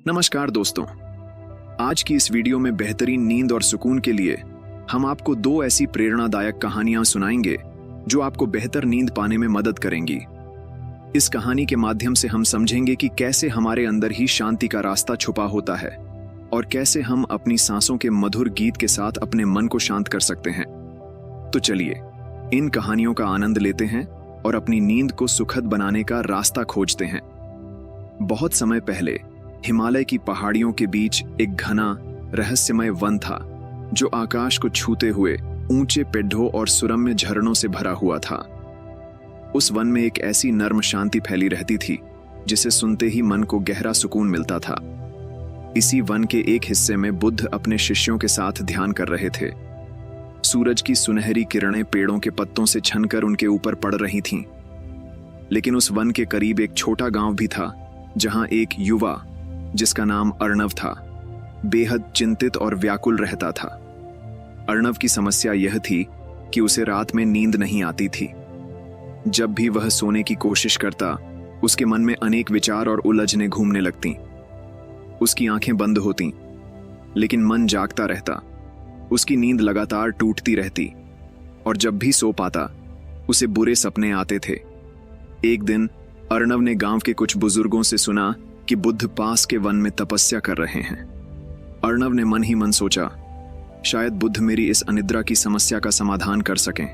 नमस्कार दोस्तों, आज की इस वीडियो में बेहतरीन नींद और सुकून के लिए हम आपको दो ऐसी प्रेरणादायक कहानियां सुनाएंगे जो आपको बेहतर नींद पाने में मदद करेंगी। इस कहानी के माध्यम से हम समझेंगे कि कैसे हमारे अंदर ही शांति का रास्ता छुपा होता है और कैसे हम अपनी सांसों के मधुर गीत के साथ अपने मन को शांत कर सकते हैं। तो चलिए इन कहानियों का आनंद लेते हैं और अपनी नींद को सुखद बनाने का रास्ता खोजते हैं। बहुत समय पहले हिमालय की पहाड़ियों के बीच एक घना रहस्यमय वन था जो आकाश को छूते हुए ऊंचे पेड़ों और सुरम्य झरनों से भरा हुआ था। उस वन में एक ऐसी नर्म शांति फैली रहती थी जिसे सुनते ही मन को गहरा सुकून मिलता था। इसी वन के एक हिस्से में बुद्ध अपने शिष्यों के साथ ध्यान कर रहे थे। सूरज की सुनहरी किरणें पेड़ों के पत्तों से छनकर उनके ऊपर पड़ रही थीं। लेकिन उस वन के करीब एक छोटा गांव भी था जहां एक युवा जिसका नाम अर्णव था बेहद चिंतित और व्याकुल रहता था। अर्णव की समस्या यह थी कि उसे रात में नींद नहीं आती थी। जब भी वह सोने की कोशिश करता, उसके मन में अनेक विचार और उलझनें घूमने लगतीं। उसकी आंखें बंद होतीं, लेकिन मन जागता रहता। उसकी नींद लगातार टूटती रहती और जब भी सो पाता, उसे बुरे सपने आते थे। एक दिन अर्णव ने गांव के कुछ बुजुर्गों से सुना कि बुद्ध पास के वन में तपस्या कर रहे हैं। अर्णव ने मन ही मन सोचा, शायद बुद्ध मेरी इस अनिद्रा की समस्या का समाधान कर सकें।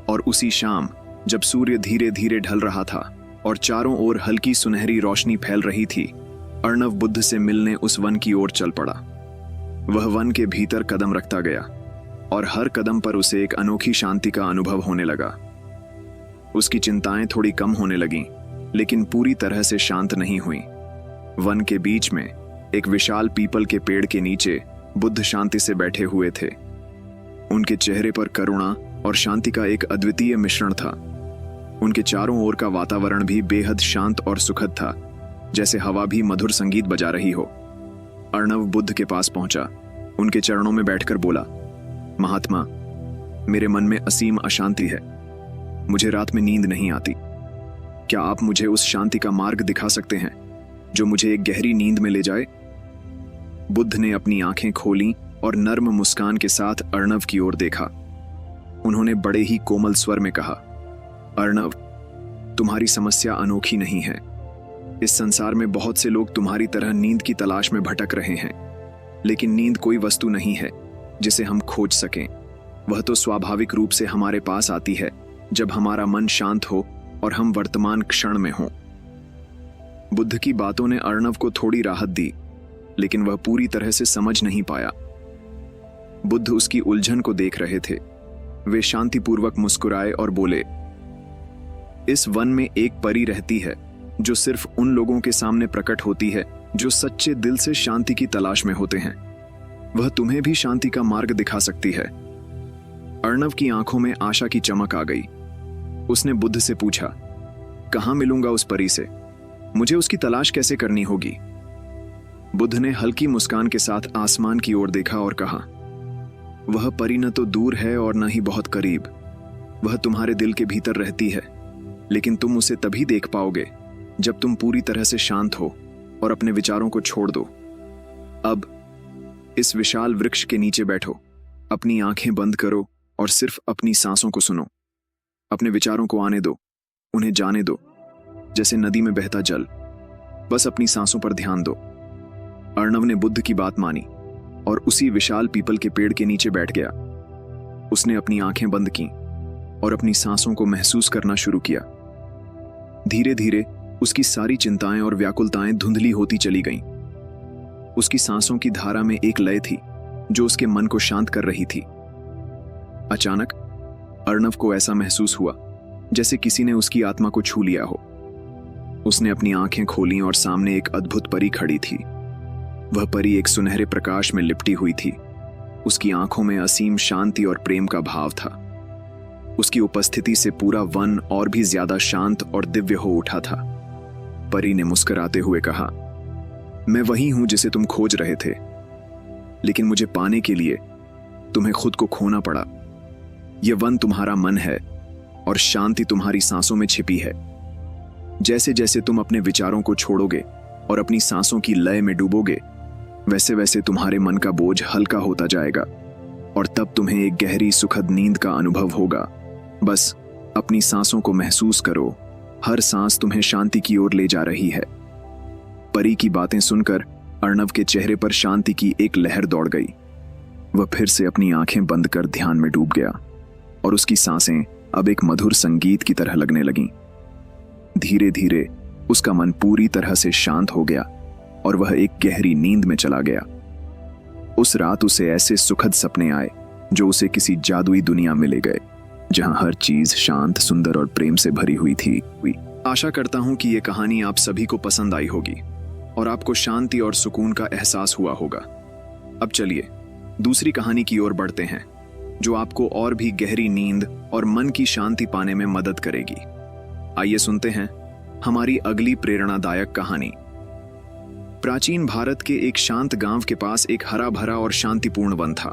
और उसी शाम जब सूर्य धीरे धीरे ढल रहा था और चारों ओर हल्की सुनहरी रोशनी फैल रही थी, अर्णव बुद्ध से मिलने उस वन की ओर चल पड़ा। वह वन के भीतर कदम रखता गया और हर कदम पर उसे एक अनोखी शांति का अनुभव होने लगा। उसकी चिंताएं थोड़ी कम होने लगीं, लेकिन पूरी तरह से शांत नहीं हुई। वन के बीच में एक विशाल पीपल के पेड़ के नीचे बुद्ध शांति से बैठे हुए थे। उनके चेहरे पर करुणा और शांति का एक अद्वितीय मिश्रण था। उनके चारों ओर का वातावरण भी बेहद शांत और सुखद था, जैसे हवा भी मधुर संगीत बजा रही हो। अर्णव बुद्ध के पास पहुंचा, उनके चरणों में बैठकर बोला, महात्मा, मेरे मन में असीम अशांति है। मुझे रात में नींद नहीं आती। क्या आप मुझे उस शांति का मार्ग दिखा सकते हैं जो मुझे एक गहरी नींद में ले जाए? बुद्ध ने अपनी आंखें खोलीं और नर्म मुस्कान के साथ अर्णव की ओर देखा। उन्होंने बड़े ही कोमल स्वर में कहा, अर्णव, तुम्हारी समस्या अनोखी नहीं है। इस संसार में बहुत से लोग तुम्हारी तरह नींद की तलाश में भटक रहे हैं, लेकिन नींद कोई वस्तु नहीं है जिसे हम खोज सकें। वह तो स्वाभाविक रूप से हमारे पास आती है जब हमारा मन शांत हो और हम वर्तमान क्षण में हों। बुद्ध की बातों ने अर्णव को थोड़ी राहत दी, लेकिन वह पूरी तरह से समझ नहीं पाया। बुद्ध उसकी उलझन को देख रहे थे। वे शांतिपूर्वक मुस्कुराए और बोले, इस वन में एक परी रहती है जो सिर्फ उन लोगों के सामने प्रकट होती है जो सच्चे दिल से शांति की तलाश में होते हैं। वह तुम्हें भी शांति का मार्ग दिखा सकती है। अर्णव की आंखों में आशा की चमक आ गई। उसने बुद्ध से पूछा, कहां मिलूंगा उस परी से? मुझे उसकी तलाश कैसे करनी होगी? बुद्ध ने हल्की मुस्कान के साथ आसमान की ओर देखा और कहा, वह परी न तो दूर है और न ही बहुत करीब। वह तुम्हारे दिल के भीतर रहती है, लेकिन तुम उसे तभी देख पाओगे जब तुम पूरी तरह से शांत हो और अपने विचारों को छोड़ दो। अब इस विशाल वृक्ष के नीचे बैठो, अपनी आंखें बंद करो और सिर्फ अपनी सांसों को सुनो। अपने विचारों को आने दो, उन्हें जाने दो, जैसे नदी में बहता जल। बस अपनी सांसों पर ध्यान दो। अर्णव ने बुद्ध की बात मानी और उसी विशाल पीपल के पेड़ के नीचे बैठ गया। उसने अपनी आंखें बंद की और अपनी सांसों को महसूस करना शुरू किया। धीरे धीरे उसकी सारी चिंताएं और व्याकुलताएं धुंधली होती चली गईं। उसकी सांसों की धारा में एक लय थी जो उसके मन को शांत कर रही थी। अचानक अर्णव को ऐसा महसूस हुआ जैसे किसी ने उसकी आत्मा को छू लिया हो। उसने अपनी आंखें खोलीं और सामने एक अद्भुत परी खड़ी थी। वह परी एक सुनहरे प्रकाश में लिपटी हुई थी। उसकी आंखों में असीम शांति और प्रेम का भाव था। उसकी उपस्थिति से पूरा वन और भी ज्यादा शांत और दिव्य हो उठा था। परी ने मुस्कुराते हुए कहा, मैं वही हूं जिसे तुम खोज रहे थे, लेकिन मुझे पाने के लिए तुम्हें खुद को खोना पड़ा। यह वन तुम्हारा मन है और शांति तुम्हारी सांसों में छिपी है। जैसे जैसे तुम अपने विचारों को छोड़ोगे और अपनी सांसों की लय में डूबोगे, वैसे वैसे तुम्हारे मन का बोझ हल्का होता जाएगा और तब तुम्हें एक गहरी सुखद नींद का अनुभव होगा। बस अपनी सांसों को महसूस करो, हर सांस तुम्हें शांति की ओर ले जा रही है। परी की बातें सुनकर अर्णव के चेहरे पर शांति की एक लहर दौड़ गई। वह फिर से अपनी आंखें बंद कर ध्यान में डूब गया और उसकी सांसें अब एक मधुर संगीत की तरह लगने लगीं। धीरे धीरे उसका मन पूरी तरह से शांत हो गया और वह एक गहरी नींद में चला गया। उस रात उसे ऐसे सुखद सपने आए जो उसे किसी जादुई दुनिया में ले गए, जहां हर चीज शांत, सुंदर और प्रेम से भरी हुई थी। आशा करता हूं कि यह कहानी आप सभी को पसंद आई होगी और आपको शांति और सुकून का एहसास हुआ होगा। अब चलिए दूसरी कहानी की ओर बढ़ते हैं, जो आपको और भी गहरी नींद और मन की शांति पाने में मदद करेगी। आइए सुनते हैं हमारी अगली प्रेरणादायक कहानी। प्राचीन भारत के एक शांत गांव के पास एक हरा भरा और शांतिपूर्ण वन था।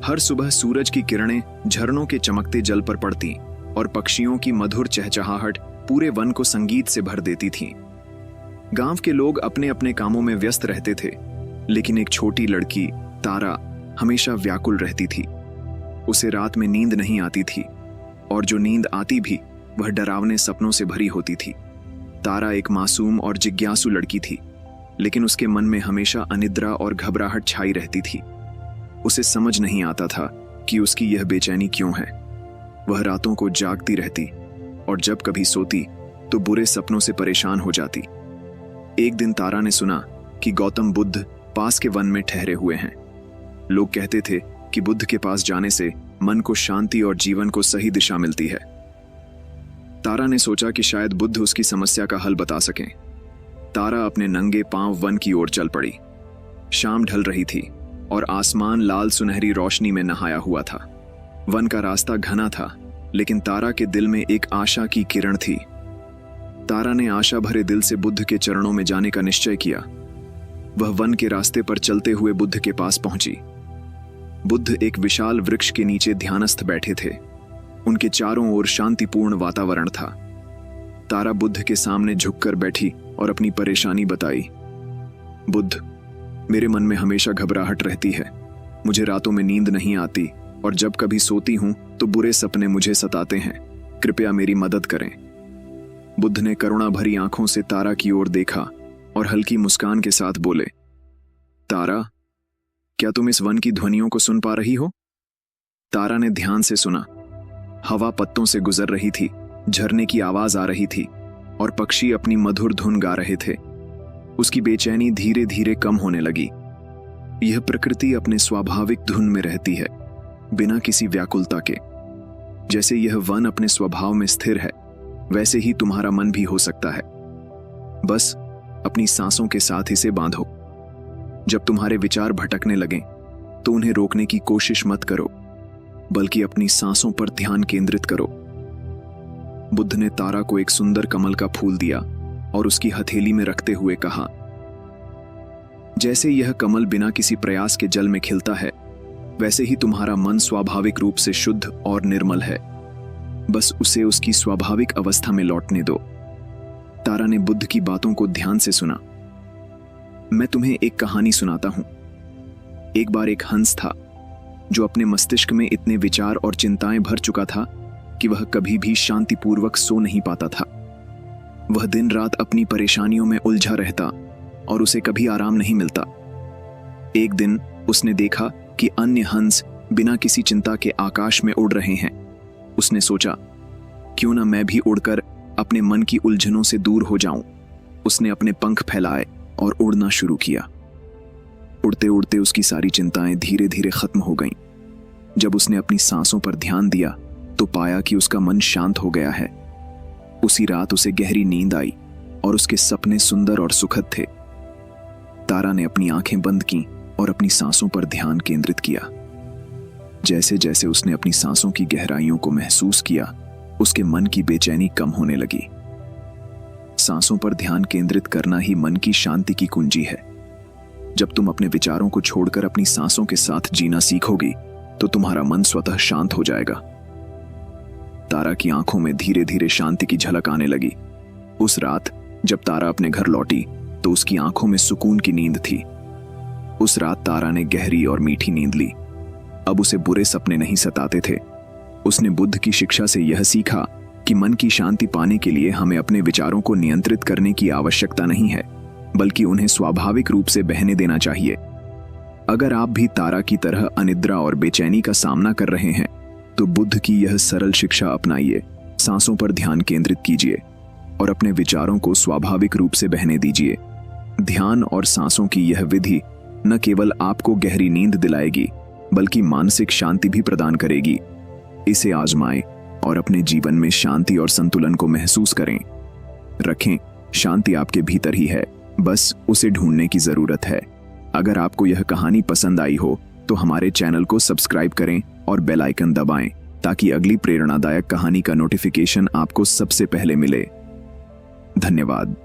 हर सुबह सूरज की किरणें झरनों के चमकते जल पर पड़ती और पक्षियों की मधुर चहचहाहट पूरे वन को संगीत से भर देती थी। गांव के लोग अपने अपने कामों में व्यस्त रहते थे, लेकिन एक छोटी लड़की तारा हमेशा व्याकुल रहती थी। उसे रात में नींद नहीं आती थी और जो नींद आती भी वह डरावने सपनों से भरी होती थी। तारा एक मासूम और जिज्ञासु लड़की थी, लेकिन उसके मन में हमेशा अनिद्रा और घबराहट छाई रहती थी। उसे समझ नहीं आता था कि उसकी यह बेचैनी क्यों है। वह रातों को जागती रहती और जब कभी सोती तो बुरे सपनों से परेशान हो जाती। एक दिन तारा ने सुना कि गौतम बुद्ध पास के वन में ठहरे हुए हैं। लोग कहते थे कि बुद्ध के पास जाने से मन को शांति और जीवन को सही दिशा मिलती है। तारा ने सोचा कि शायद बुद्ध उसकी समस्या का हल बता सकें। तारा अपने नंगे पांव वन की ओर चल पड़ी। शाम ढल रही थी और आसमान लाल सुनहरी रोशनी में नहाया हुआ था। वन का रास्ता घना था, लेकिन तारा के दिल में एक आशा की किरण थी। तारा ने आशा भरे दिल से बुद्ध के चरणों में जाने का निश्चय किया। वह वन के रास्ते पर चलते हुए बुद्ध के पास पहुंची। बुद्ध एक विशाल वृक्ष के नीचे ध्यानस्थ बैठे थे। उनके चारों ओर शांतिपूर्ण वातावरण था। तारा बुद्ध के सामने झुककर बैठी और अपनी परेशानी बताई। बुद्ध, मेरे मन में हमेशा घबराहट रहती है। मुझे रातों में नींद नहीं आती और जब कभी सोती हूं तो बुरे सपने मुझे सताते हैं। कृपया मेरी मदद करें। बुद्ध ने करुणा भरी आंखों से तारा की ओर देखा और हल्की मुस्कान के साथ बोले, तारा, क्या तुम इस वन की ध्वनियों को सुन पा रही हो? तारा ने ध्यान से सुना। हवा पत्तों से गुजर रही थी, झरने की आवाज आ रही थी और पक्षी अपनी मधुर धुन गा रहे थे। उसकी बेचैनी धीरे धीरे कम होने लगी। यह प्रकृति अपने स्वाभाविक धुन में रहती है, बिना किसी व्याकुलता के। जैसे यह वन अपने स्वभाव में स्थिर है, वैसे ही तुम्हारा मन भी हो सकता है। बस अपनी सांसों के साथ इसे बांधो। जब तुम्हारे विचार भटकने लगें तो उन्हें रोकने की कोशिश मत करो, बल्कि अपनी सांसों पर ध्यान केंद्रित करो। बुद्ध ने तारा को एक सुंदर कमल का फूल दिया और उसकी हथेली में रखते हुए कहा, जैसे यह कमल बिना किसी प्रयास के जल में खिलता है, वैसे ही तुम्हारा मन स्वाभाविक रूप से शुद्ध और निर्मल है। बस उसे उसकी स्वाभाविक अवस्था में लौटने दो। तारा ने बुद्ध की बातों को ध्यान से सुना। मैं तुम्हें एक कहानी सुनाता हूं। एक बार एक हंस था जो अपने मस्तिष्क में इतने विचार और चिंताएं भर चुका था कि वह कभी भी शांतिपूर्वक सो नहीं पाता था। वह दिन रात अपनी परेशानियों में उलझा रहता और उसे कभी आराम नहीं मिलता। एक दिन उसने देखा कि अन्य हंस बिना किसी चिंता के आकाश में उड़ रहे हैं। उसने सोचा, क्यों ना मैं भी उड़कर अपने मन की उलझनों से दूर हो जाऊं। उसने अपने पंख फैलाए और उड़ना शुरू किया। उड़ते उड़ते उसकी सारी चिंताएं धीरे धीरे खत्म हो गईं। जब उसने अपनी सांसों पर ध्यान दिया तो पाया कि उसका मन शांत हो गया है। उसी रात उसे गहरी नींद आई और उसके सपने सुंदर और सुखद थे। तारा ने अपनी आंखें बंद की और अपनी सांसों पर ध्यान केंद्रित किया। जैसे जैसे उसने अपनी सांसों की गहराइयों को महसूस किया, उसके मन की बेचैनी कम होने लगी। सांसों पर ध्यान केंद्रित करना ही मन की शांति की कुंजी है। जब तुम अपने विचारों को छोड़कर अपनी सांसों के साथ जीना सीखोगी तो तुम्हारा मन स्वतः शांत हो जाएगा। तारा की आंखों में धीरे धीरे शांति की झलक आने लगी। उस रात जब तारा अपने घर लौटी तो उसकी आंखों में सुकून की नींद थी। उस रात तारा ने गहरी और मीठी नींद ली। अब उसे बुरे सपने नहीं सताते थे। उसने बुद्ध की शिक्षा से यह सीखा कि मन की शांति पाने के लिए हमें अपने विचारों को नियंत्रित करने की आवश्यकता नहीं है, बल्कि उन्हें स्वाभाविक रूप से बहने देना चाहिए। अगर आप भी तारा की तरह अनिद्रा और बेचैनी का सामना कर रहे हैं, तो बुद्ध की यह सरल शिक्षा अपनाइए। सांसों पर ध्यान केंद्रित कीजिए और अपने विचारों को स्वाभाविक रूप से बहने दीजिए। ध्यान और सांसों की यह विधि न केवल आपको गहरी नींद दिलाएगी, बल्कि मानसिक शांति भी प्रदान करेगी। इसे आजमाएं और अपने जीवन में शांति और संतुलन को महसूस करें। रखें, शांति आपके भीतर ही है, बस उसे ढूंढने की जरूरत है। अगर आपको यह कहानी पसंद आई हो तो हमारे चैनल को सब्सक्राइब करें और बेल आइकन दबाएं, ताकि अगली प्रेरणादायक कहानी का नोटिफिकेशन आपको सबसे पहले मिले। धन्यवाद।